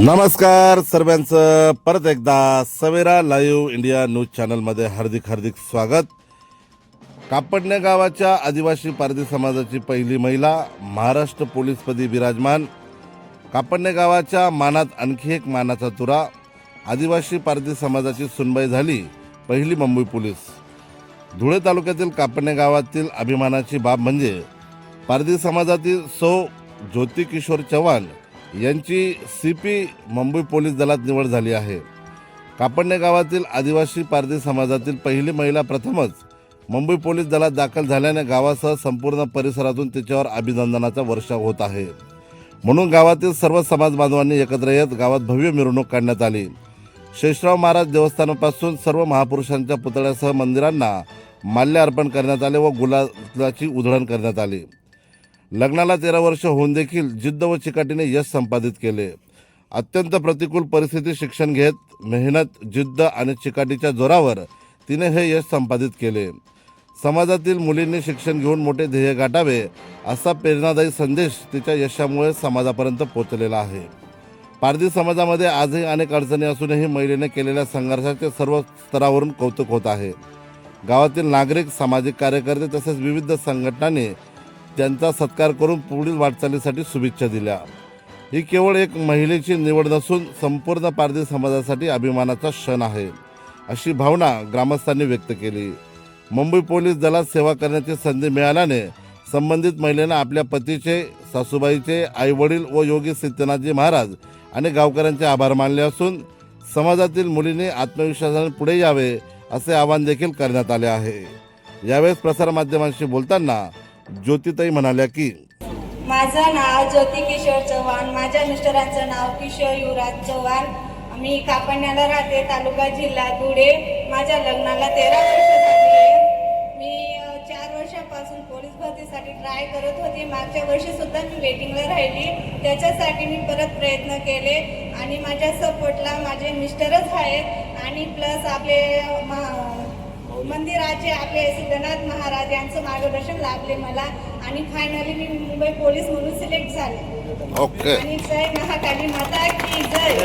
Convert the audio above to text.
नमस्कार सर्वांचं परत एकदा सवेरा लाईव्ह इंडिया न्यूज चॅनलमध्ये हार्दिक स्वागत। कापडणे गावाच्या आदिवासी पारधी समाजाची पहिली महिला महाराष्ट्र पोलीसपदी विराजमान। कापडणे गावाच्या मानात आणखी एक मानाचा तुरा। आदिवासी पारधी समाजाची सुनबाई झाली पहिली मुंबई पोलीस। धुळे तालुक्यातील कापडणे गावातील अभिमानाची बाब म्हणजे पारधी समाजातील सौ ज्योती किशोर चव्हाण यांची सीपी मुंबई पोलीस दलात निवड झाली आहे। कापडणे गावातील आदिवासी पारधी समाजातील पहिली महिला प्रथमच मुंबई पोलीस दलात दाखल झाल्याने गावासह संपूर्ण परिसरातून तिच्यावर अभिनंदनाचा वर्षाव होत आहे। म्हणून गावातील सर्व समाज बांधवांनी एकत्र येत गावात भव्य मिरवणूक काढण्यात आली। शेषराव महाराज देवस्थानापासून सर्व महापुरुषांच्या पुतळ्यासह मंदिरांना माल्य अर्पण करण्यात आले व गुलालाची उधळण करण्यात आली। लग्नाला 13 वर्ष होऊन देखील जिद्द व चिकाटीने यश संपादित केले। अत्यंत प्रतिकूल परिस्थितीत शिक्षण घेत मेहनत जिद्द आणि चिकाटीच्या जोरावर तिने हे यश संपादित केले। समाजातील मुलींनी शिक्षण घेऊन मोठे ध्येय गाठावे असा प्रेरणादायी संदेश तिच्या यशामुळे समाजापर्यंत पोहोचलेला आहे। पारधी समाजामध्ये आजही अनेक अडचणी असूनही महिलेने केलेल्या संघर्षाचे सर्व स्तरावरून कौतुक होत आहे। गावातील नागरिक सामाजिक कार्यकर्ते तसेच विविध संघटनांनी त्यांचा सत्कार करून पुढील वाटचालीसाठी शुभेच्छा दिल्या। ही केवळ एक महिलेची निवड नसून संपूर्ण पारधी समाजासाठी अभिमानाचा क्षण आहे अशी भावना ग्रामस्थांनी व्यक्त केली। मुंबई पोलीस दलात सेवा करण्याची संधी मिळाल्याने संबंधित महिलेने आपल्या पतीचे सासूबाईचे आईवडील व योगी सिद्धनाथजी महाराज आणि गावकऱ्यांचे आभार मानले असून समाजातील मुलींनी आत्मविश्वासाने पुढे यावे असे आवाहन देखील करण्यात आले आहे। यावेळेस प्रसारमाध्यमांशी बोलताना ज्योतिताई म्हणाल्या की माझं नाव ज्योती किशोर चव्हाण, माझ्या मिस्टरांचं नाव किशोर युवराज चव्हाण। मी कापडण्याला राहते, तालुका जिल्हा धुळे। माझ्या लग्नाला 13 वर्ष झाली आहे। मी 4 वर्षापासून पोलीस भरतीसाठी ट्राय करत होते। मागच्या वर्षी सुद्धा मी वेटिंगला राहिली, त्याच्यासाठी मी परत प्रयत्न केले आणि माझ्या सपोर्टला माझे मिस्टरच आहेत आणि प्लस आपले मंदिराचे आपले सिद्धनाथ महाराज यांचं मार्गदर्शन लाभले मला आणि फायनली मी मुंबई पोलीस म्हणून सिलेक्ट झाले। ओके आणि जय महाकाली माता की जय।